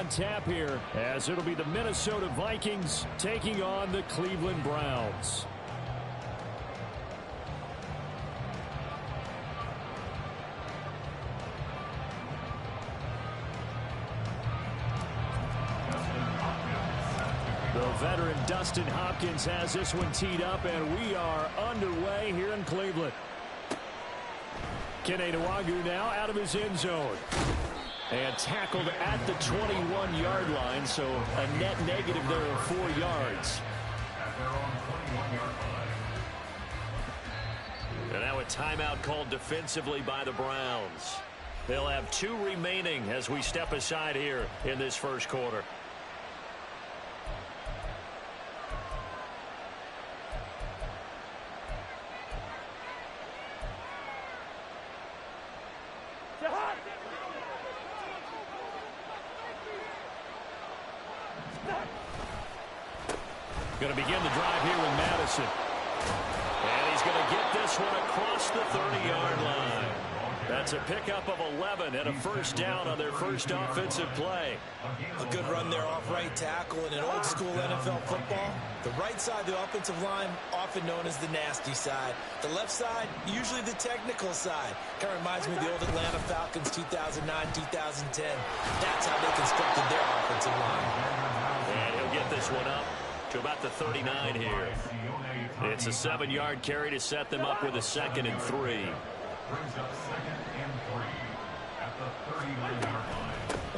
on tap here, as it'll be the Minnesota Vikings taking on the Cleveland Browns. The veteran Dustin Hopkins has this one teed up, and we are underway here in Cleveland. Kene Nwangwu now out of his end zone. And tackled at the 21-yard line, so a net negative there of 4 yards. And now a timeout called defensively by the Browns. They'll have 2 remaining as we step aside here in this first quarter. Going to begin the drive here with Madison. And he's going to get this one across the 30-yard line. That's a pickup of 11 and a first down on their first offensive play. A good run there off right tackle in an old-school NFL football. The right side of the offensive line, often known as the nasty side. The left side, usually the technical side. Kind of reminds me of the old Atlanta Falcons 2009-2010. That's how they constructed their offensive line. And he'll get this one up to about the 39 here. It's a 7-yard carry to set them up with a 2nd and 3.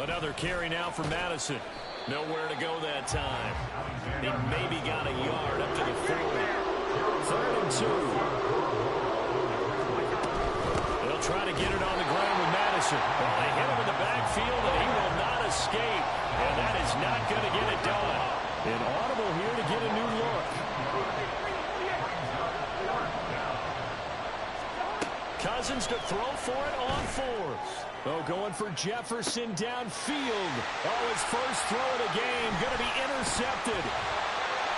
Another carry now for Madison. Nowhere to go that time. He maybe got a yard up to the 40. 3rd and 2. They'll try to get it on the ground with Madison. Well, they hit him in the backfield, and he will not escape. And that is not going to get it done. An audible here to get a new look. Cousins to throw for it on 4th. Oh, going for Jefferson downfield. Oh, his first throw of the game going to be intercepted.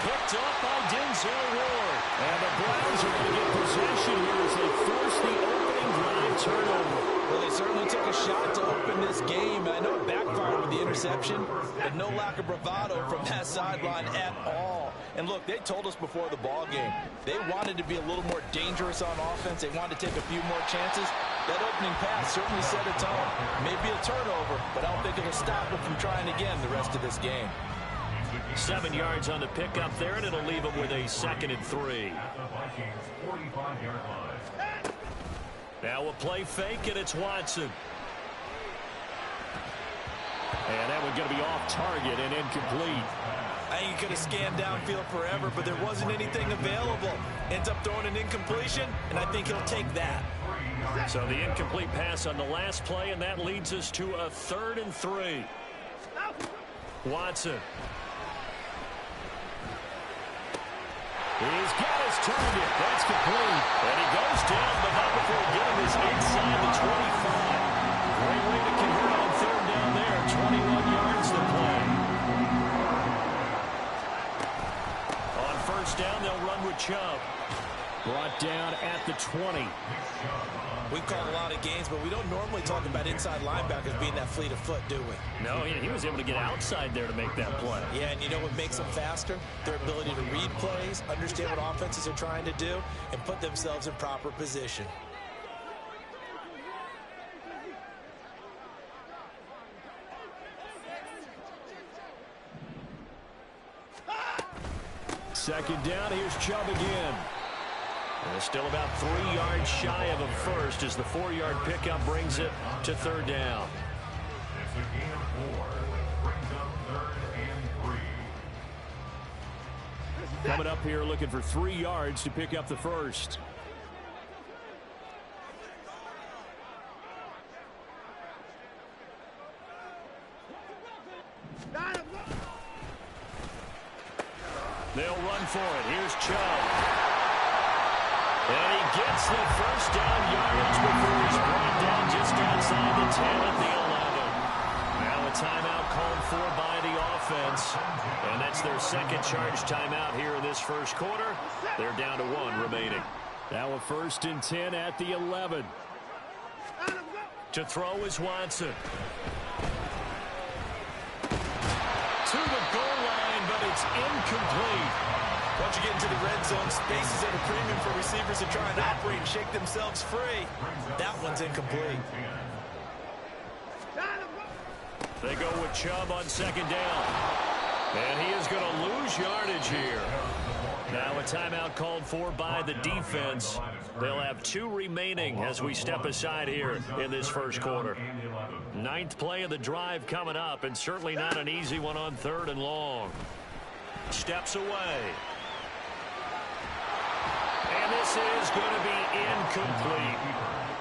Picked up by Denzel Ward. And the Browns are going to get possession here as they force the opening drive turnover. Well, they certainly took a shot to open this game. I know it backfired with the interception, but no lack of bravado from that sideline at all. And look, they told us before the ball game, they wanted to be a little more dangerous on offense. They wanted to take a few more chances. That opening pass certainly set a tone. Maybe a turnover, but I don't think it'll stop them from trying again the rest of this game. 7 yards on the pickup there, and it'll leave them with a 2nd and 3. Now a play fake, and it's Watson. And that one's going to be off target and incomplete. I think he could have scanned downfield forever, but there wasn't anything available. Ends up throwing an incompletion, and I think he'll take that. So the incomplete pass on the last play, and that leads us to a 3rd and 3. Watson. He's got his target. That's complete. And he goes down, but not before getting this inside the 25. Great way to convert on 3rd down there. 21 yards to play. On 1st down, they'll run with Chubb. Brought down at the 20. We've called a lot of games, but we don't normally talk about inside linebackers being that fleet of foot, do we? No, he was able to get outside there to make that play. Yeah, and you know what makes them faster? Their ability to read plays, understand what offenses are trying to do, and put themselves in proper position. Second down, here's Chubb again. And still about 3 yards shy of a first as the 4-yard pickup brings it to 3rd down. Coming up here looking for 3 yards to pick up the first. They'll run for it. Here's Chubb. And he gets the first down yardage before he's brought down just outside the 10 at the 11. Now a timeout called for by the offense. And that's their 2nd charge timeout here in this first quarter. They're down to 1 remaining. Now a 1st and 10 at the 11. To throw is Watson. to the goal line, but it's incomplete. Once you get into the red zone, space is at a premium for receivers to try and operate and shake themselves free. That one's incomplete. They go with Chubb on second down. And he is going to lose yardage here. Now a timeout called for by the defense. They'll have 2 remaining as we step aside here in this first quarter. 9th play of the drive coming up, and certainly not an easy one on 3rd and long. Steps away. And this is going to be incomplete.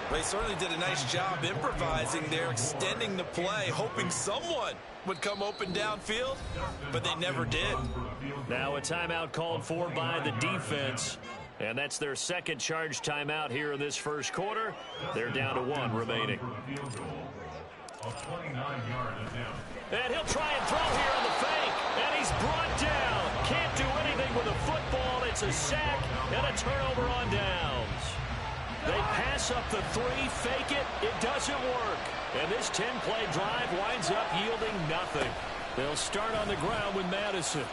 They certainly did a nice job improvising there, extending the play, hoping someone would come open downfield, but they never did. Now a timeout called for by the defense, and that's their second charge timeout here in this first quarter. They're down to 1 remaining. And he'll try and throw here on the fake, and he's brought down. Can't do anything with a football. It's a sack and a turnover on downs. They pass up the 3, fake it, it doesn't work. And this 10-play drive winds up yielding nothing. They'll start on the ground with Madison.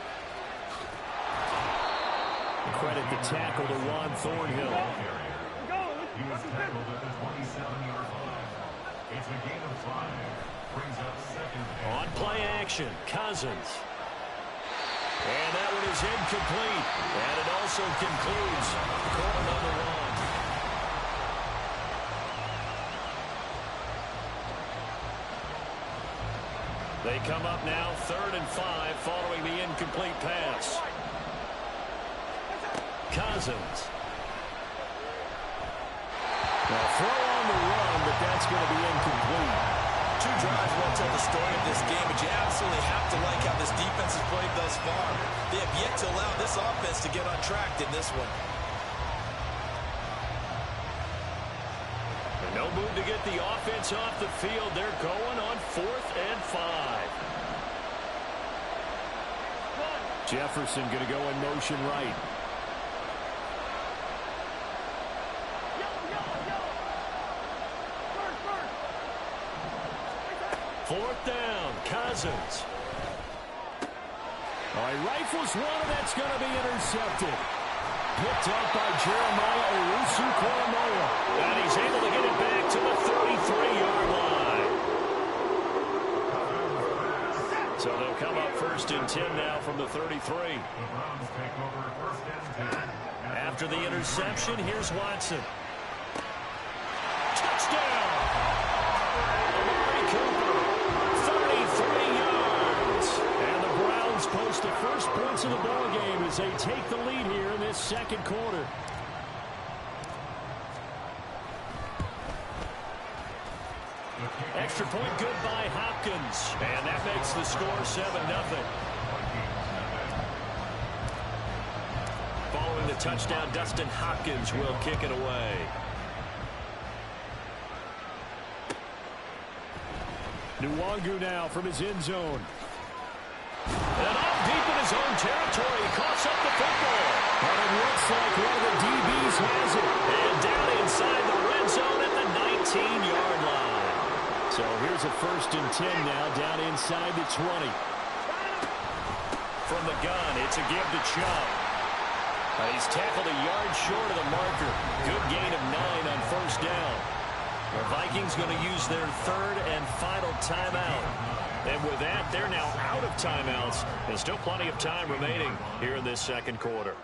Credit the tackle to Juan Thornhill. On play action, Cousins. And that one is incomplete. And it also concludes quarter number 1. They come up now 3rd and 5 following the incomplete pass. Cousins. Now throw on the run, but that's going to be incomplete. 2 drives won't tell the story of this game, but you absolutely have to like how this defense has played thus far. They have yet to allow this offense to get on track in this one. No move to get the offense off the field. They're going on 4th and 5. Jefferson going to go in motion right. Fourth down, Cousins. All right, rifles one, and that's going to be intercepted. Picked up by Jeremiah Owusu-Koramoah. And he's able to get it back to the 33-yard line. So they'll come up 1st and 10 now from the 33. After the interception, here's Watson. Touchdown! Amari Cooper, 33 yards. And the Browns post the first points of the ballgame as they take the lead here in this second quarter. Extra point good by Hopkins. And that makes the score 7-0. Following the touchdown, Dustin Hopkins will kick it away. Nwangu now from his end zone. And up deep in his own territory, he coughs up the football. But it looks like one of the DBs has it. And down inside the red zone at the 19-yard line. So here's a 1st and 10 now, down inside the 20. From the gun, it's a give to Chubb. He's tackled a yard short of the marker. Good gain of 9 on 1st down. The Vikings going to use their 3rd and final timeout. And with that, they're now out of timeouts. There's still plenty of time remaining here in this second quarter.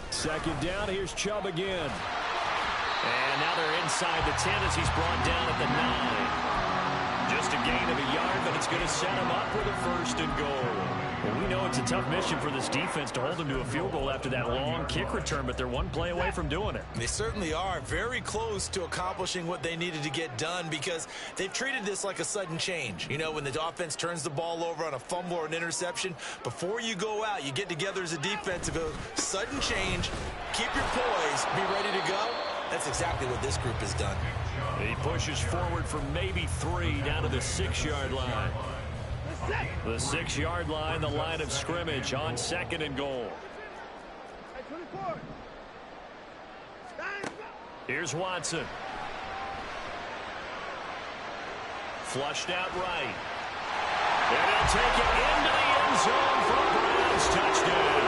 Second down, here's Chubb again. And now they're inside the 10 as he's brought down at the 9. Just a gain of a yard, but it's going to set him up with a 1st and goal. Well, we know it's a tough mission for this defense to hold them to a field goal after that long kick return, but they're one play away from doing it. They certainly are very close to accomplishing what they needed to get done because they've treated this like a sudden change. You know, when the offense turns the ball over on a fumble or an interception, before you go out, you get together as a defense to go, sudden change, keep your poise, be ready to go. That's exactly what this group has done. He pushes forward for maybe 3 down to the 6-yard line. The 6-yard line, the line of scrimmage on 2nd and goal. Here's Watson. Flushed out right. And he'll take it into the end zone for a Browns touchdown.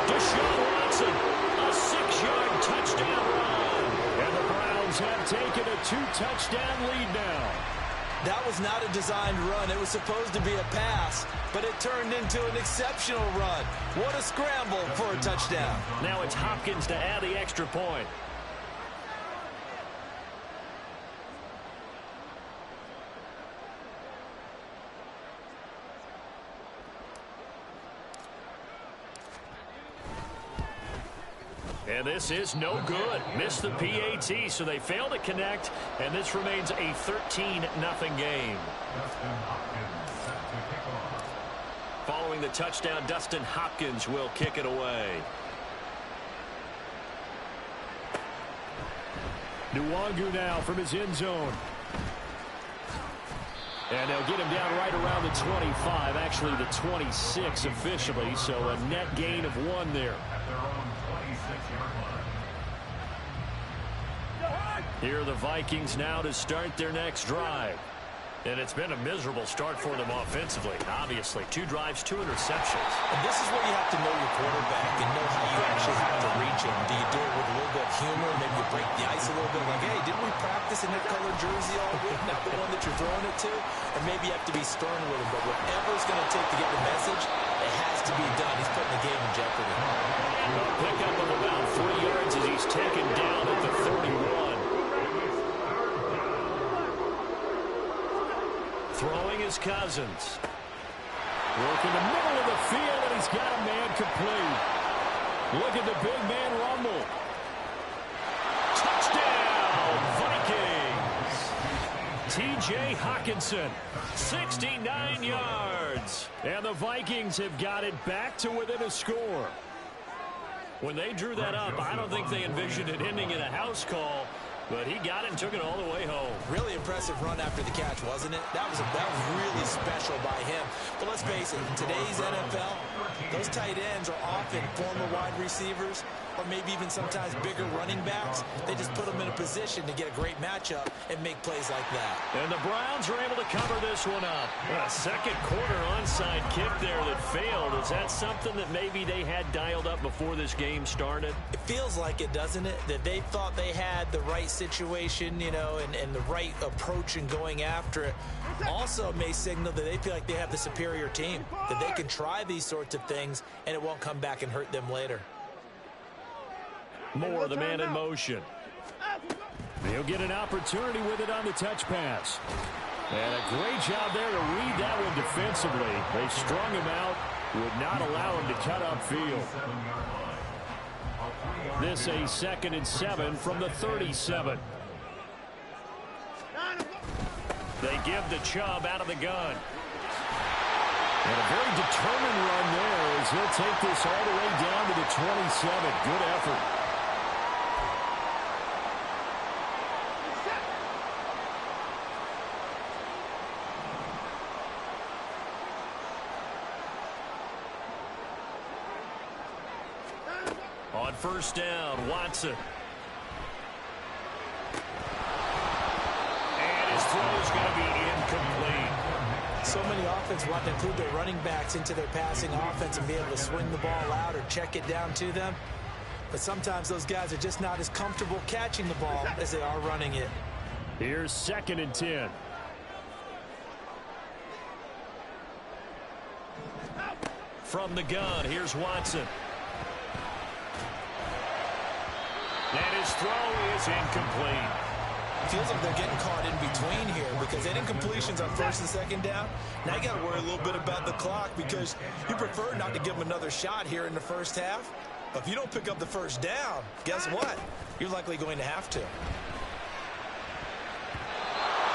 Deshaun Watson, a 6-yard touchdown run. And the Browns have taken a 2-touchdown lead now. That was not a designed run. It was supposed to be a pass, but it turned into an exceptional run. What a scramble for a touchdown. Now it's Hopkins to add the extra point. And this is no good. Missed the PAT, so they fail to connect, and this remains a 13-0 game. Following the touchdown, Dustin Hopkins will kick it away. Nwangu now from his end zone. And they'll get him down right around the 25, actually the 26 officially, so a net gain of 1 there. Here are the Vikings now to start their next drive. And it's been a miserable start for them offensively. Obviously, 2 drives, 2 interceptions. And this is where you have to know your quarterback and know how you actually have to reach him. Do you do it with a little bit of humor? Maybe you break the ice a little bit. Like, hey, didn't we practice in that colored jersey all week? Not the one that you're throwing it to? And maybe you have to be stern with him. But whatever it's going to take to get the message, it has to be done. He's putting the game in jeopardy. A pickup of about 3 yards as he's taken down at the 31. Throwing his Cousins. Working the middle of the field, and he's got a man complete. Look at the big man rumble. Touchdown, Vikings. T.J. Hockenson, 69 yards. And the Vikings have got it back to within a score. When they drew that up, I don't think they envisioned it ending in a house call. But he got it and took it all the way home. Really impressive run after the catch, wasn't it? That was really special by him. But let's face it, in today's NFL, those tight ends are often former wide receivers or maybe even sometimes bigger running backs. They just put them in a position to get a great matchup and make plays like that. And the Browns are able to cover this one up. A second quarter onside kick there that failed. Is that something that maybe they had dialed up before this game started? It feels like it, doesn't it? That they thought they had the right situation, you know, and the right approach in going after it. Also may signal that they feel like they have the superior team, that they can try these sorts of things and it won't come back and hurt them later. Moore, the man in motion. He'll get an opportunity with it on the touch pass. And a great job there to read that one defensively. They strung him out, would not allow him to cut upfield. This a 2nd and 7 from the 37. They give the Chubb out of the gun. And a very determined run there as he'll take this all the way down to the 27. Good effort. On first down, Watson. And his throw is going to be incomplete. So many offenses want to include their running backs into their passing offense and be able to swing the ball out or check it down to them. But sometimes those guys are just not as comfortable catching the ball as they are running it. Here's 2nd and 10. From the gun, here's Watson. And his throw is incomplete. It feels like they're getting caught in between here because they did incompletions on 1st and 2nd down. Now you got to worry a little bit about the clock because you prefer not to give them another shot here in the first half. But if you don't pick up the first down, guess what? You're likely going to have to.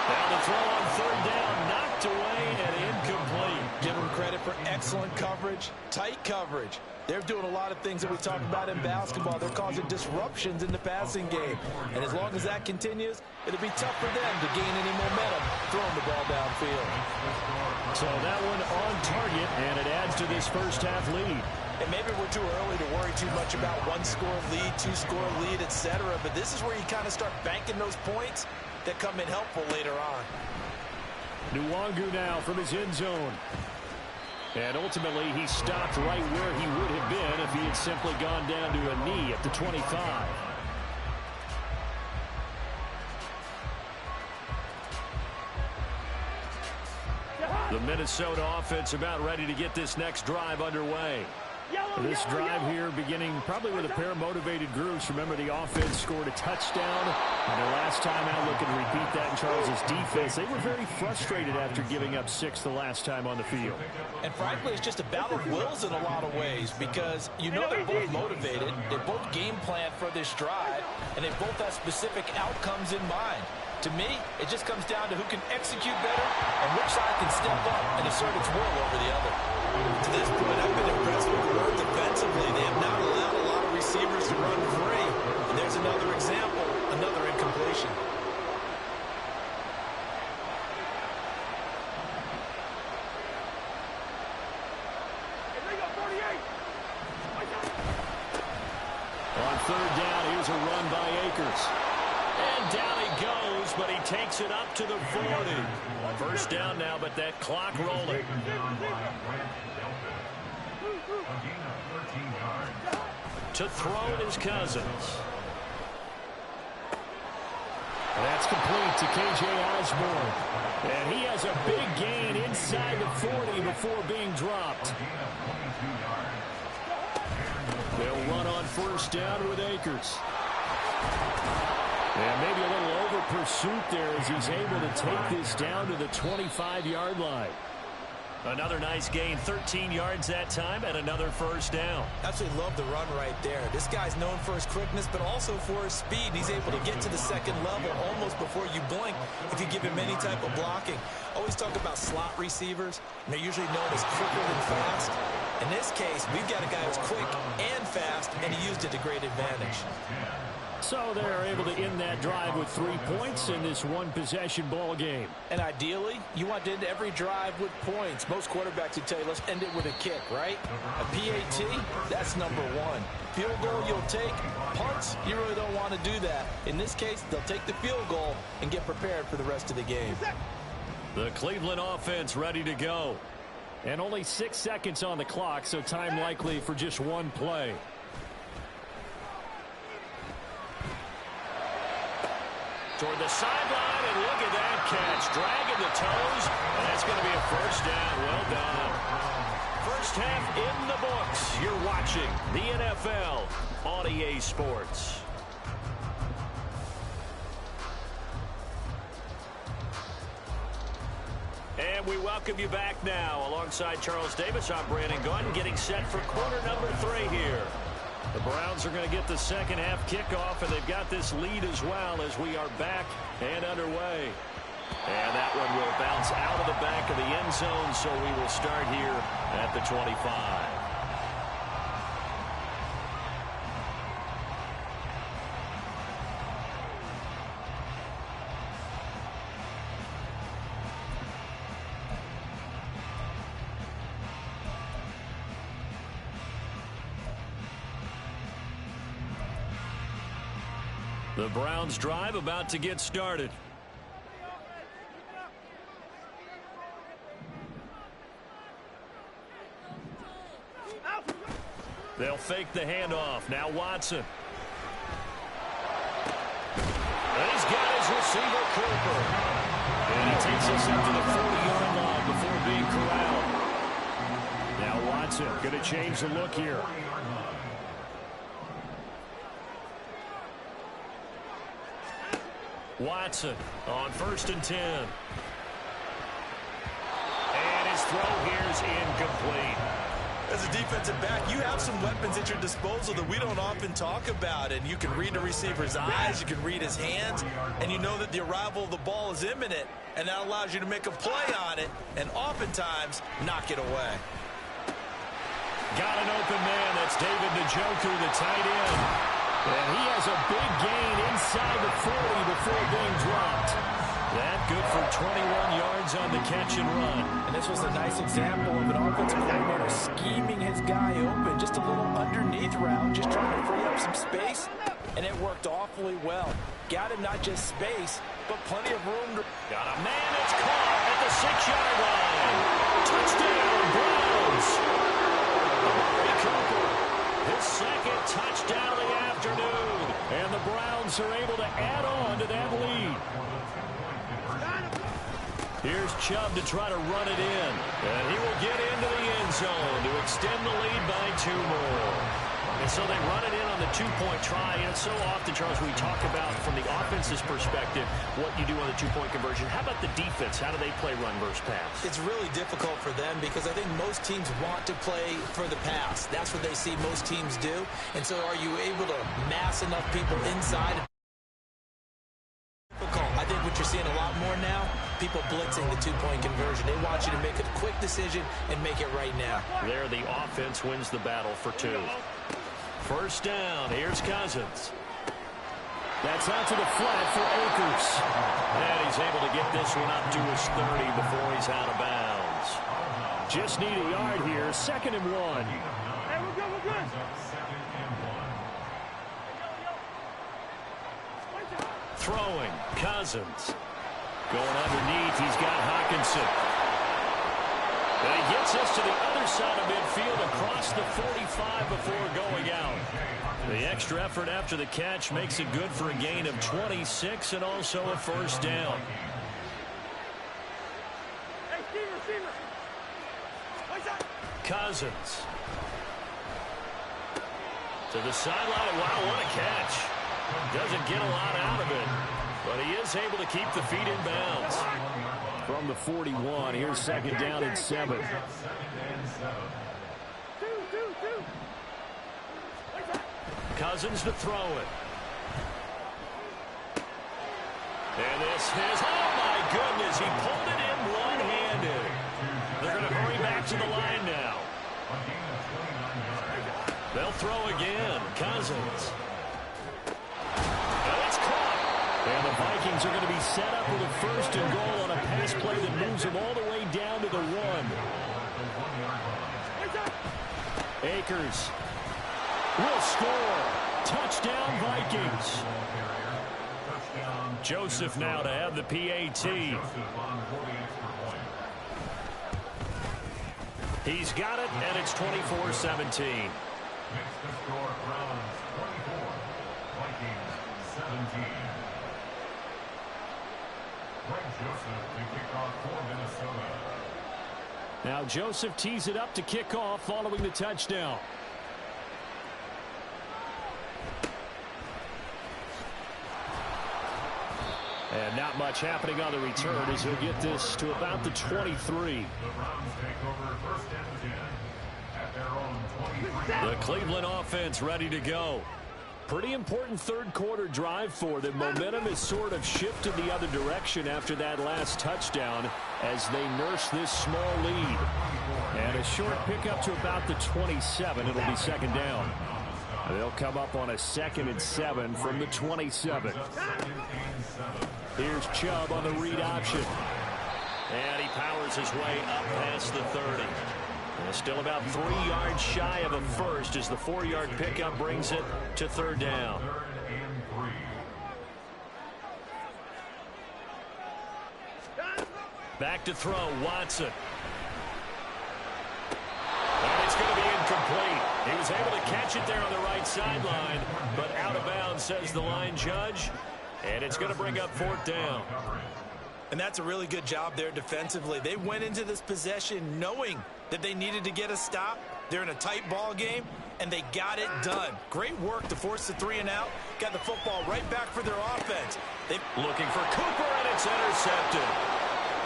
Now the throw on 3rd down, knocked away and incomplete. Give them credit for excellent coverage, tight coverage. They're doing a lot of things that we talk about in basketball. They're causing disruptions in the passing game. And as long as that continues, it'll be tough for them to gain any momentum throwing the ball downfield. So that one on target, and it adds to this first half lead. And maybe we're too early to worry too much about 1-score lead, 2-score lead, etc. But this is where you kind of start banking those points that come in helpful later on. Nwangu now from his end zone. And ultimately, he stopped right where he would have been if he had simply gone down to a knee at the 25. The Minnesota offense about ready to get this next drive underway. This drive here beginning probably with a pair of motivated groups. Remember, the offense scored a touchdown. And their last time out, looking to repeat that in Charles' defense. They were very frustrated after giving up 6 the last time on the field. And frankly, it's just a battle of wills in a lot of ways because you know they're both motivated. They both game plan for this drive, and they both have specific outcomes in mind. To me, it just comes down to who can execute better and which side can step up and assert its will over the other. To this point, I've been impressed with the work defensively. They have not allowed a lot of receivers to run free. And there's another example, another incompletion. On third down, here's a run by Akers. And down he goes, but he takes it up to the 40. First down now, but that clock rolling. To throw it is Cousins. That's complete to K.J. Osborne. And he has a big gain inside the 40 before being dropped. They'll run on first down with Akers. And maybe a little over pursuit there as he's able to take this down to the 25-yard line. Another nice gain, 13 yards that time, and another first down. Absolutely love the run right there. This guy's known for his quickness, but also for his speed. He's able to get to the second level almost before you blink if you give him any type of blocking. Always talk about slot receivers, and they're usually known as quicker than fast. In this case, we've got a guy who's quick and fast, and he used it to great advantage. So they're able to end that drive with 3 points in this one-possession ball game. And ideally, you want to end every drive with points. Most quarterbacks would tell you, let's end it with a kick, right? A PAT, that's number one. Field goal you'll take. Punts, you really don't want to do that. In this case, they'll take the field goal and get prepared for the rest of the game. The Cleveland offense ready to go. And only 6 seconds on the clock, so time likely for just one play. Toward the sideline, and look at that catch. Dragging the toes, and that's going to be a first down. Well done. First half in the books. You're watching the NFL on EA Sports. And we welcome you back now. Alongside Charles Davis, I'm Brandon Gordon, getting set for quarter number 3 here. The Browns are going to get the second half kickoff, and they've got this lead as well as we are back and underway. And that one will bounce out of the back of the end zone, so we will start here at the 25. The Browns drive about to get started. They'll fake the handoff. Now Watson. And he's got his receiver, Cooper. And he takes us up to the 40-yard line before being corralled. Now Watson going to change the look here. Watson on 1st and 10. And his throw here is incomplete. As a defensive back, you have some weapons at your disposal that we don't often talk about. And you can read the receiver's eyes, you can read his hands, and you know that the arrival of the ball is imminent. And that allows you to make a play on it and oftentimes knock it away. Got an open man. That's David Njoku, the tight end. And he has a big gain inside the 40 before being dropped. That good for 21 yards on the catch and run. And this was a nice example of an offensive coordinator scheming his guy open. Just a little underneath route, just trying to free up some space. And it worked awfully well. Got him not just space, but plenty of room to... Got a man that's caught at the 6-yard line. Touchdown, Browns. Amari Cooper, his second touchdown of the afternoon. And the Browns are able to add on to that lead. Here's Chubb to try to run it in. And he will get into the end zone to extend the lead by 2 more. And so they run it in on the 2-point try. And so often, Charles, we talk about from the offense's perspective what you do on the 2-point conversion. How about the defense? How do they play run versus pass? It's really difficult for them because I think most teams want to play for the pass. That's what they see most teams do. And so are you able to mass enough people inside? I think what you're seeing a lot more now, people blitzing the 2-point conversion. They want you to make a quick decision and make it right now. There, the offense wins the battle for 2. First down, here's Cousins. That's out to the flat for Akers. And he's able to get this one up to his 30 before he's out of bounds. Just need a yard here, 2nd and 1. Hey, we're good, we're good. Throwing, Cousins. Going underneath, he's got Hockenson. And he gets us to the other side of midfield across the 45 before going out. The extra effort after the catch makes it good for a gain of 26 and also a first down. Hey, receiver. Cousins. To the sideline. Wow, what a catch. Doesn't get a lot out of it, but he is able to keep the feet in bounds. From the 41, here's 2nd down and 7. Cousins to throw it. And this is, oh my goodness, he pulled it in one-handed. They're going to hurry back to the line now. They'll throw again. Cousins. And the Vikings are going to be set up with a 1st and goal on a pass play that moves them all the way down to the 1. Akers will score. Touchdown, Vikings. Joseph now to have the PAT. He's got it, and it's 24-17. Now Joseph tees it up to kick off following the touchdown. And not much happening on the return as he'll get this to about the 23. The Cleveland offense ready to go. Pretty important 3rd quarter drive for them. Momentum has sort of shifted the other direction after that last touchdown as they nurse this small lead. And a short pickup to about the 27. It'll be 2nd down. They'll come up on a 2nd and 7 from the 27. Here's Chubb on the read option. And he powers his way up past the 30. And still about 3 yards shy of a first as the 4-yard pickup brings it to 3rd down. Back to throw, Watson. And it's going to be incomplete. He was able to catch it there on the right sideline, but out of bounds, says the line judge. And it's going to bring up 4th down. And that's a really good job there defensively. They went into this possession knowing that they needed to get a stop. They're in a tight ball game, and they got it done. Great work to force the 3 and out. Got the football right back for their offense. Looking for Cooper, and it's intercepted.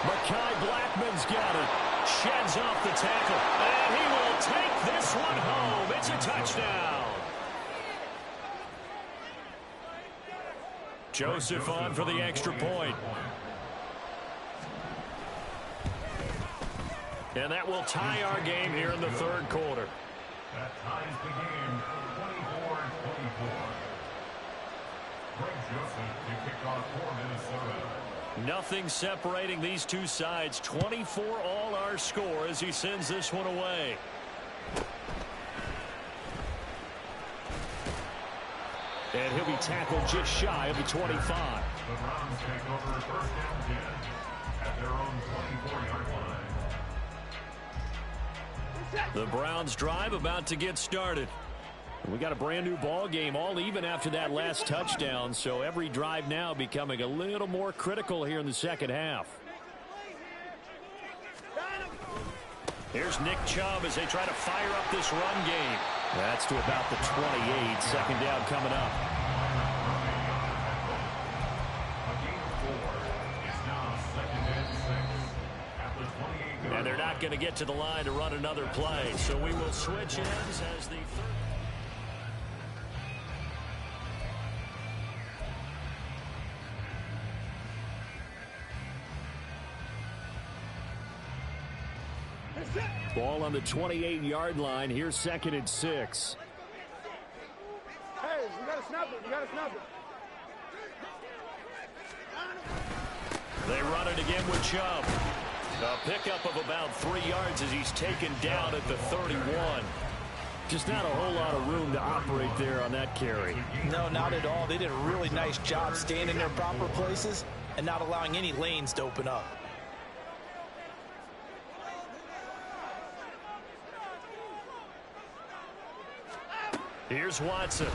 Mekhi Blackman's got it. Sheds off the tackle, and he will take this one home. It's a touchdown. Joseph on for the extra point. And that will tie our game here in the 3rd quarter. That ties the game 24-24. Greg Joseph to kick off for Minnesota. Nothing separating these two sides. 24 all our score as he sends this one away. And he'll be tackled just shy of the 25. The Browns take over first down 10 at their own 24-yard line. The Browns drive about to get started. We got a brand new ball game, all even after that last touchdown, so every drive now becoming a little more critical here in the second half. Here's Nick Chubb as they try to fire up this run game. That's to about the 28. Second down coming up. And they're not going to get to the line to run another play, so we will switch ends as the third. Ball on the 28-yard line. Here's 2nd and 6. Hey, you got to snap it. You got to snap it. They run it again with Chubb. A pickup of about 3 yards as he's taken down at the 31. Just not a whole lot of room to operate there on that carry. No, not at all. They did a really nice job staying in their proper places and not allowing any lanes to open up. Here's Watson.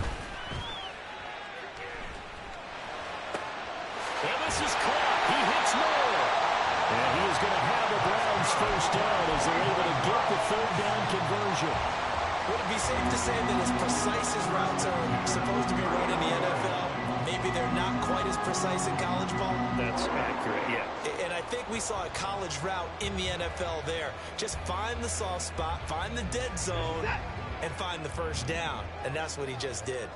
And this is caught. He hits Moore. And he is going to have the Browns first down as they're able to get the third down conversion. Would it be safe to say that as precise as routes are supposed to be run in the NFL, maybe they're not quite as precise in college ball? That's accurate, yeah. And I think we saw a college route in the NFL there. Just find the soft spot, find the dead zone, and find the first down. And that's what he just did.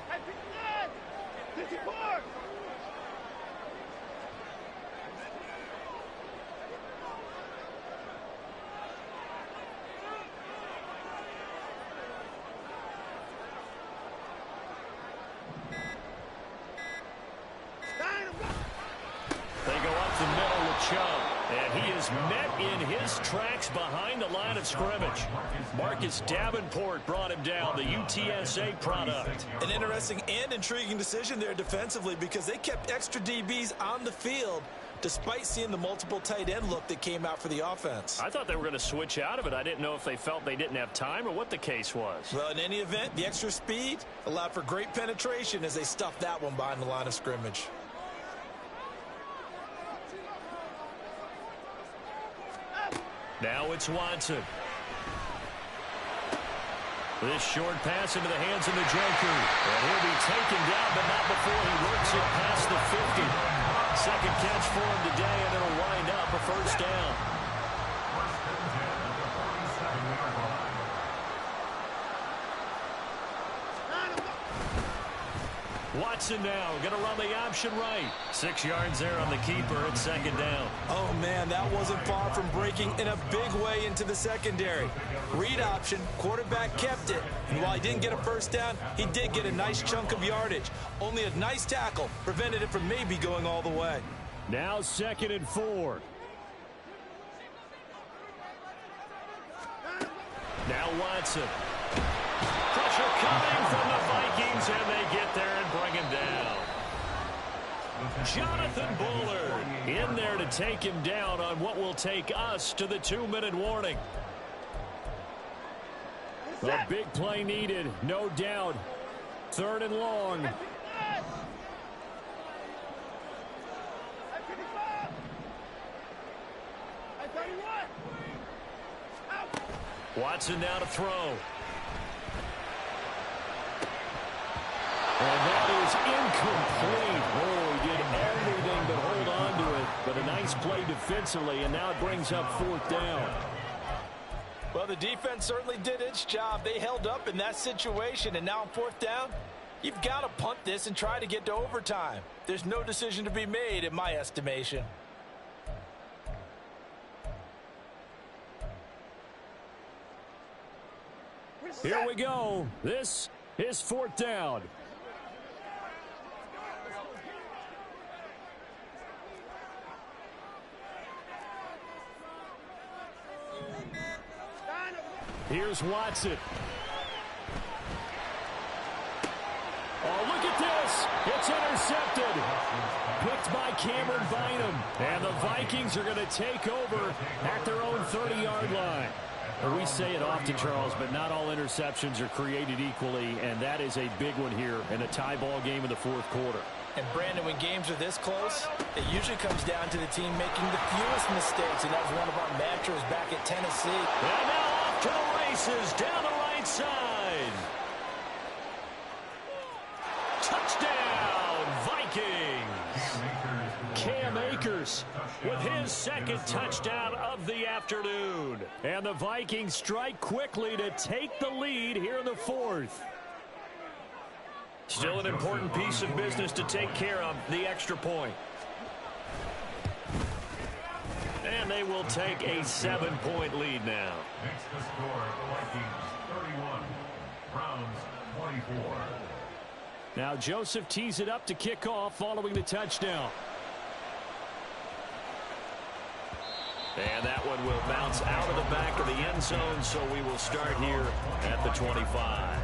They go up the middle with Chubb. And he is met in his tracks behind the line of scrimmage. Marcus Davenport brought him down, the UTSA product. An interesting and intriguing decision there defensively because they kept extra DBs on the field despite seeing the multiple tight end look that came out for the offense. I thought they were going to switch out of it. I didn't know if they felt they didn't have time or what the case was. Well, in any event, the extra speed allowed for great penetration as they stuffed that one behind the line of scrimmage. Now it's Watson. This short pass into the hands of the Joker. And he'll be taken down, but not before he works it past the 50. Second catch for him today, and it'll wind up a first down. Watson now going to run the option right. 6 yards there on the keeper at second down. Oh, man, that wasn't far from breaking in a big way into the secondary. Read option, quarterback kept it. And while he didn't get a first down, he did get a nice chunk of yardage. Only a nice tackle prevented it from maybe going all the way. Now 2nd and 4. Now Watson. Pressure coming from the Vikings, and they get there and bring him down. Jonathan Bullard in there to take him down on what will take us to the 2-minute warning. A big play needed, no doubt. 3rd and long. Watson now to throw. And that is incomplete. Oh, he did everything but hold on to it. But a nice play defensively, and now it brings up 4th down. Well, the defense certainly did its job. They held up in that situation, and now on 4th down, you've got to punt this and try to get to overtime. There's no decision to be made, in my estimation. Here we go. This is 4th down. Here's Watson. Oh, look at this. It's intercepted. Picked by Cameron Bynum. And the Vikings are going to take over at their own 30-yard line. Well, we say it often, Charles, but not all interceptions are created equally, and that is a big one here in a tie ball game in the fourth quarter. And, Brandon, when games are this close, it usually comes down to the team making the fewest mistakes, and that was one of our mantras back at Tennessee. And now off to the races down the right side. Touchdown, Vikings! Cam Akers with his second touchdown of the afternoon. And the Vikings strike quickly to take the lead here in the fourth. Still an important piece of business to take care of, the extra point. And they will take a 7-point lead now. Makes the score Vikings 31, Browns 24. Now Joseph tees it up to kick off following the touchdown. And that one will bounce out of the back of the end zone, so we will start here at the 25.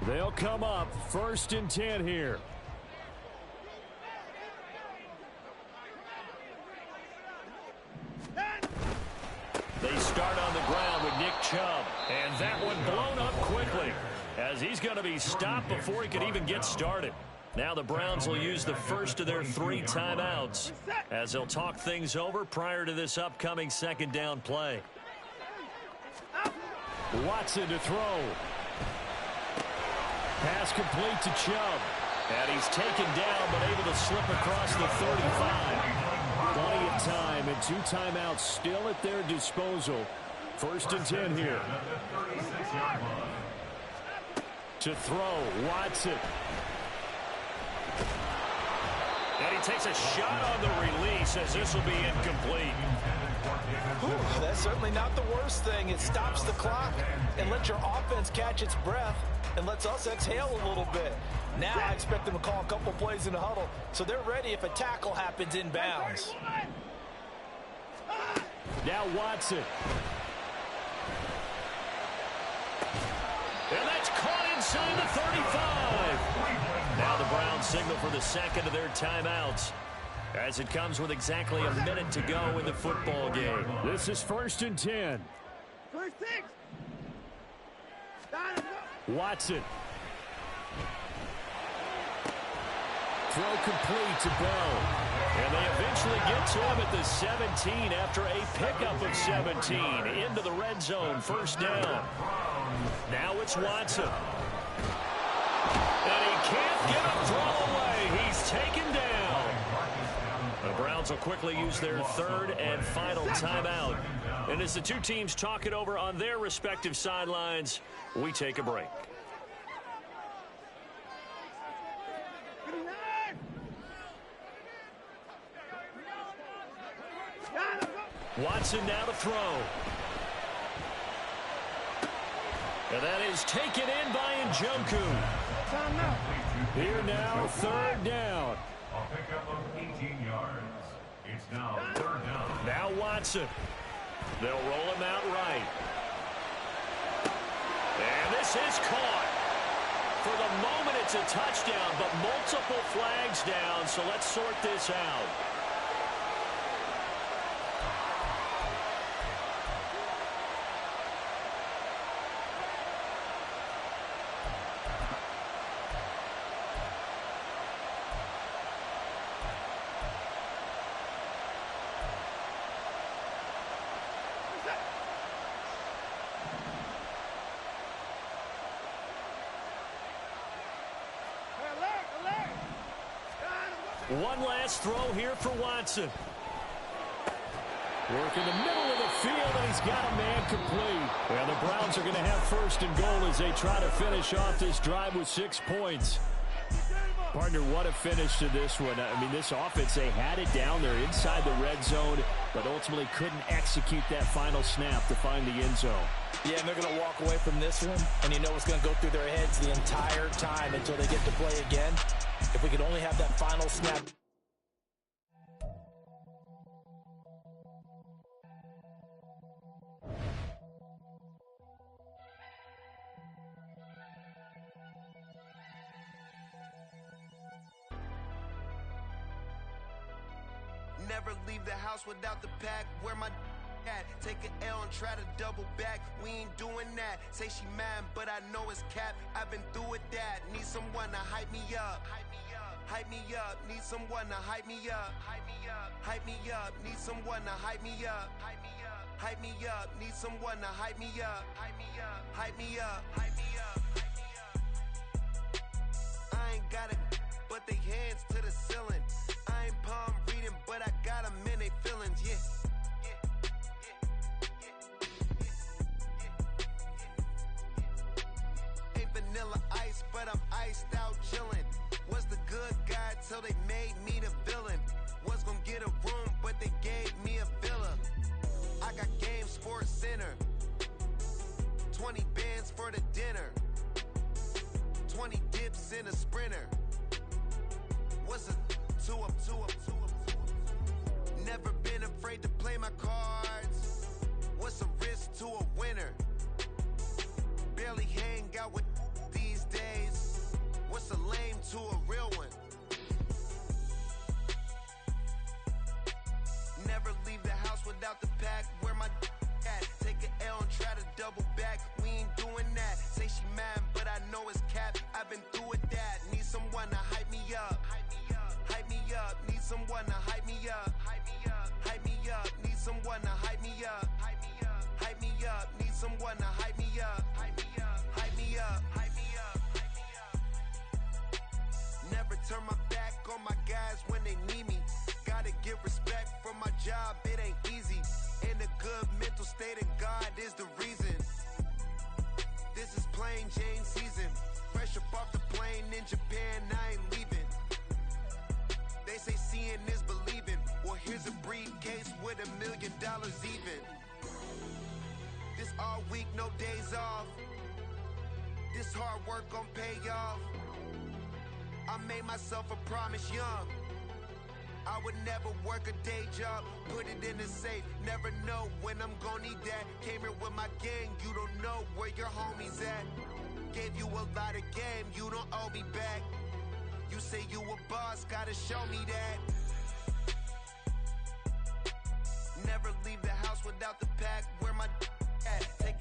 They'll come up 1st and 10 here. They start on the ground with Nick Chubb, and that one blown up quickly as he's going to be stopped before he could even get started. Now the Browns will use the first of their 3 timeouts as they'll talk things over prior to this upcoming second down play. Watson to throw. Pass complete to Chubb. And he's taken down but able to slip across the 35. Plenty of time and 2 timeouts still at their disposal. 1st and 10 here. To throw, Watson. And he takes a shot on the release as this will be incomplete. Whew, that's certainly not the worst thing. It stops the clock and lets your offense catch its breath and lets us exhale a little bit. Now I expect them to call a couple plays in the huddle so they're ready if a tackle happens inbounds. Now Watson. And that's caught inside the 35. Now the Browns signal for the second of their timeouts as it comes with exactly a minute to go in the football game. This is 1st and 10. Watson. Throw complete to Bell. And they eventually get to him at the 17 after a pickup of 17 into the red zone. 1st down. Now it's Watson. And he can't get a throw away. He's taken down. The Browns will quickly use their 3rd and final timeout. And as the 2 teams talk it over on their respective sidelines, we take a break. Watson now to throw. And that is taken in by Njoku. Here now, 3rd down. A pickup of 18 yards. It's now 3rd down. Now Watson. They'll roll him out right. And this is caught. For the moment, it's a touchdown, but multiple flags down, so let's sort this out. One last throw here for Watson. Work in the middle of the field, and he's got a man complete. Well, the Browns are going to have 1st and goal as they try to finish off this drive with 6 points. Partner, what a finish to this one. I mean, this offense, they had it down there inside the red zone, but ultimately couldn't execute that final snap to find the end zone. Yeah, and they're going to walk away from this one, and you know what's going to go through their heads the entire time until they get to play again. If we could only have that final snap. Never leave the house without the pack. Where my at? Take an L and try to double back. We ain't doing that. Say she mad, but I know it's cap. I've been through with that. Need someone to hype me up. Hype me up. Need someone to hype me up. Hype me up. Need someone to hype me up. Hype me up. Need someone to hype me up. Hype me up. I ain't got it, but they hands to the ceiling. I ain't palm reading, but I got them in they feelings, yeah. Ain't vanilla ice, but I'm iced out chillin'. Was the good guy till they made me the villain. Was gonna get a room, but they gave me a villa. I got game, Sports Center. 20 bands for the dinner. 20 dips in a Sprinter. What's a two up? Never been afraid to play my cards. What's a risk to a winner? Barely hang out with these days. What's a lame to a real one? Never leave the house without the pack. Where my at? Take an L and try to double back. We ain't doing that. Say she mad, but I know it's cap. I've been through with that. Need someone to hype me up. Hype me up. Need someone to hype me up. Hype me up. Need someone to hype me up. Hype me up. Need someone to hype me up. Hype me up. Never turn my back on my guys when they need me. Gotta get respect from my job, it ain't easy. In a good mental state, and God is the reason. This is plain Jane season. Fresh up off the plane in Japan, I ain't leaving. They say seeing is believing. Well, here's a briefcase with $1 million even. This all week, no days off. This hard work gon' pay off. I made myself a promise young. I would never work a day job, put it in the safe. Never know when I'm gon' need that. Came here with my gang, you don't know where your homies at. Gave you a lot of game, you don't owe me back. You say you a boss, gotta show me that. Never leave the house without the pack. Where my at? Take